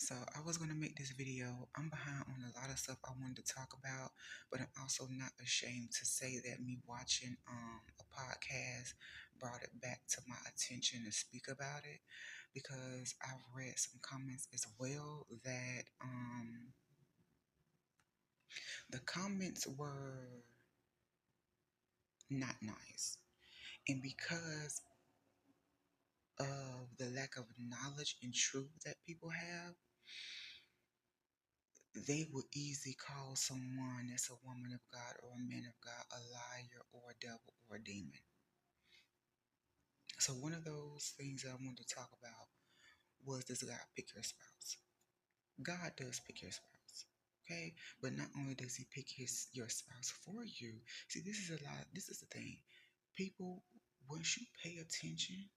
So I was gonna make this video. I'm behind on a lot of stuff I wanted to talk about, but I'm also not ashamed to say that me watching a podcast brought it back to my attention to speak about it because I've read some comments as well that the comments were not nice. And because of the lack of knowledge and truth that people have, they would easily call someone that's a woman of God or a man of God a liar or a devil or a demon. So one of those things that I wanted to talk about was, does God pick your spouse? God does pick your spouse. Okay? But not only does he pick your spouse for you. See, this is the thing. People, once you pay attention,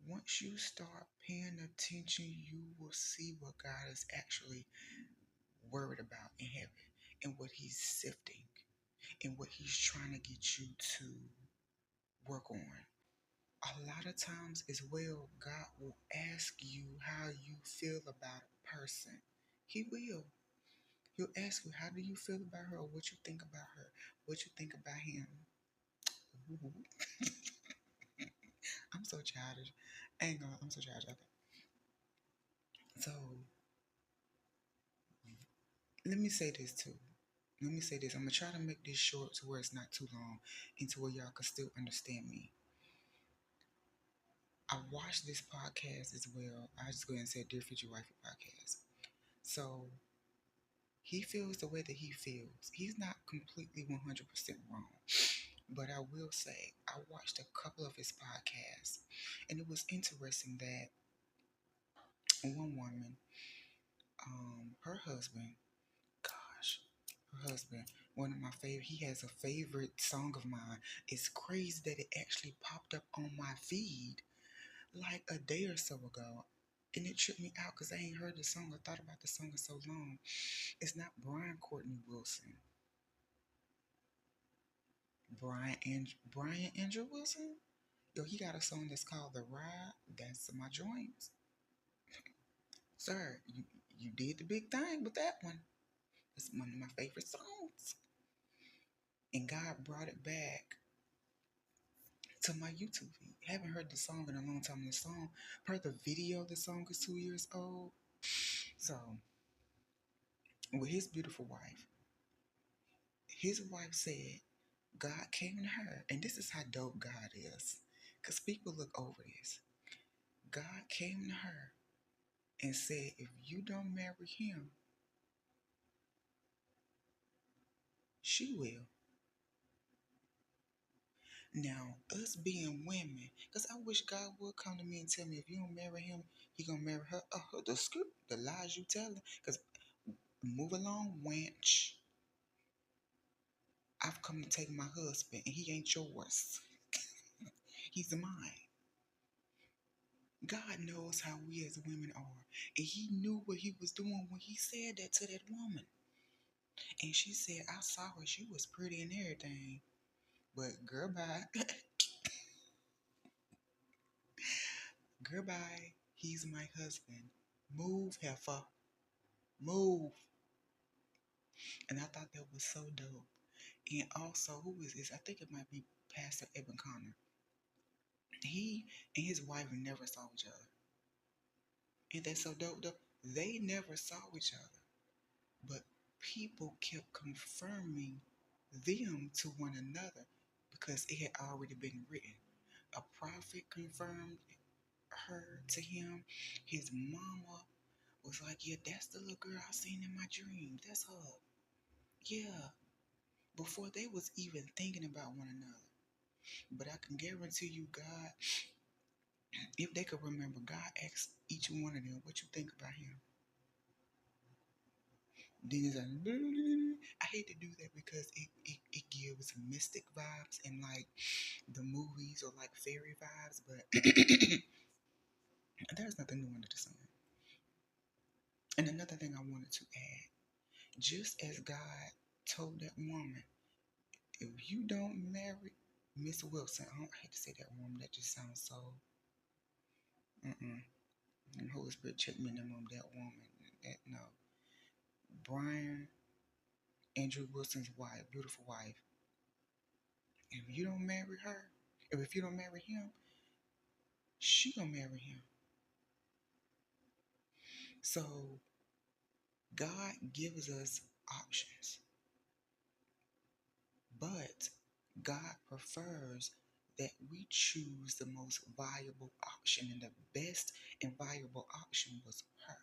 once you start paying attention, you will see what God is actually worried about in heaven and what he's sifting and what he's trying to get you to work on. A lot of times as well, God will ask you how you feel about a person. He will. He'll ask you, how do you feel about her, or what you think about her, what you think about him. Ooh. I'm so childish. I'm so childish. Okay. So let me say this too. Let me say this. I'm gonna try to make this short to where it's not too long and to where y'all can still understand me. I watched this podcast as well. I just go ahead and say Dear Future Wifey podcast. So he feels the way that he feels. He's not completely 100% wrong. But I will say, I watched a couple of his podcasts, and it was interesting that one woman, her husband, gosh, her husband, one of my favorite, he has a favorite song of mine. It's crazy that it actually popped up on my feed like a day or so ago. And it tripped me out because I ain't heard the song or thought about the song in so long. It's not Bryan Wilson. Bryan Andrew Wilson? Yo, he got a song that's called The Ride. That's my joints. Sir, you did the big thing with that one. It's one of my favorite songs. And God brought it back to my YouTube feed. Haven't heard the song in a long time. The song, per the video, the song is 2 years old. So, with his wife said, God came to her, and this is how dope God is. Because people look over this. God came to her and said, if you don't marry him, she will. Now, us being women, because I wish God would come to me and tell me if you don't marry him, he gonna marry her. Oh, the script, the lies you telling. Because move along, wench. I've come to take my husband, and he ain't yours. He's mine. God knows how we as women are, and he knew what he was doing when he said that to that woman. And she said, I saw her, she was pretty and everything. But girl, bye. Girl, bye. He's my husband. Move, heifer. Move. And I thought that was so dope. And also, who is this? I think it might be Pastor Eben Connor. He and his wife never saw each other. Ain't that so dope though? They never saw each other. But people kept confirming them to one another because it had already been written. A prophet confirmed her to him. His mama was like, yeah, that's the little girl I seen in my dream. That's her. Yeah. Before they was even thinking about one another. But I can guarantee you, God, if they could remember, God asked each one of them, what you think about him? Then it's like, I hate to do that because it gives mystic vibes and like the movies or like fairy vibes, but there's nothing new under the sun. And another thing I wanted to add, just as God told that woman, if you don't marry Miss Wilson, I hate to say that woman, that just sounds so, And Holy Spirit check me in the room, that woman. That no. Bryan Andrew Wilson's wife, beautiful wife. If you don't marry her, if you don't marry him, she gonna marry him. So God gives us options, but God prefers that we choose the most viable option, and the best and viable option was her.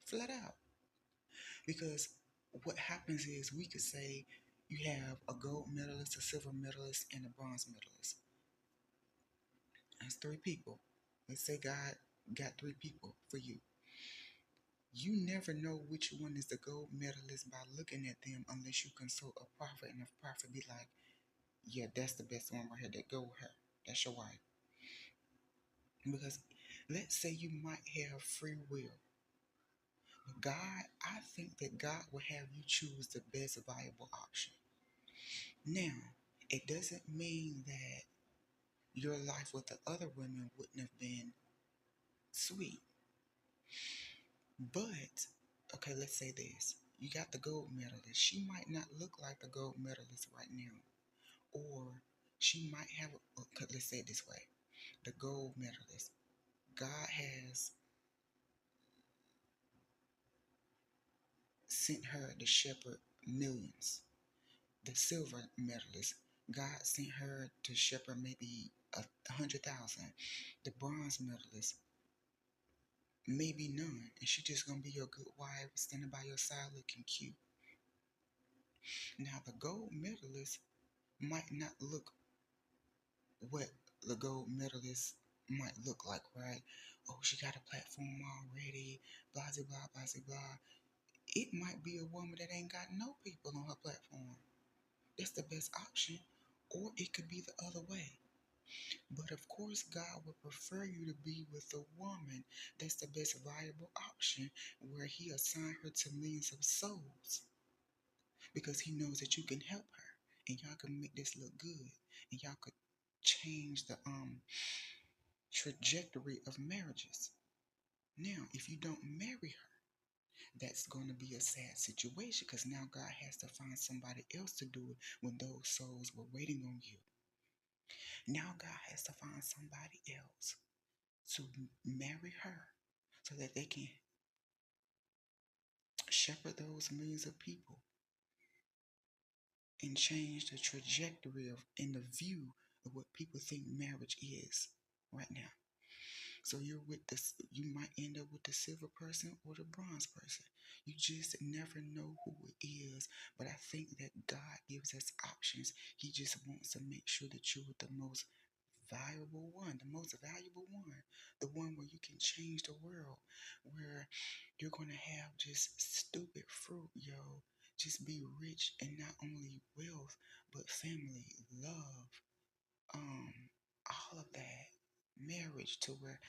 Flat out. Because what happens is we could say you have a gold medalist, a silver medalist, and a bronze medalist. That's three people. Let's say God got three people for you. You never know which one is the gold medalist by looking at them unless you consult a prophet, and a prophet be like, yeah, that's the best one right here. That go with her. That's your wife. Because let's say you might have free will. But God, I think that God will have you choose the best viable option. Now, it doesn't mean that your life with the other women wouldn't have been sweet. But, okay, let's say this. You got the gold medalist. She might not look like the gold medalist right now. Or she might have, okay, let's say it this way. The gold medalist. God has sent her to shepherd millions. The silver medalist, God sent her to shepherd maybe 100,000. The bronze medalist, maybe none, and she just gonna be your good wife, standing by your side looking cute. Now the gold medalist might not look what the gold medalist might look like, right? Oh, she got a platform already, blah blah blah blah blah. It might be a woman that ain't got no people on her platform. That's the best option, or it could be the other way. But of course, God would prefer you to be with a woman that's the best viable option, where He assigned her to millions of souls, because He knows that you can help her, and y'all can make this look good, and y'all could change the trajectory of marriages. Now, if you don't marry her, that's going to be a sad situation, because now God has to find somebody else to do it when those souls were waiting on you. Now God has to find somebody else to marry her so that they can shepherd those millions of people and change the trajectory of and the view of what people think marriage is right now. So you might end up with the silver person or the bronze person. You just never know who it is. But I think that God gives us options. He just wants to make sure that you're the most valuable one, the one where you can change the world, where you're going to have just stupid fruit, yo. Just be rich in not only wealth, but family, love, all of that. Marriage, to where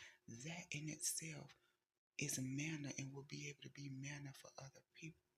that in itself is manna and will be able to be manna for other people.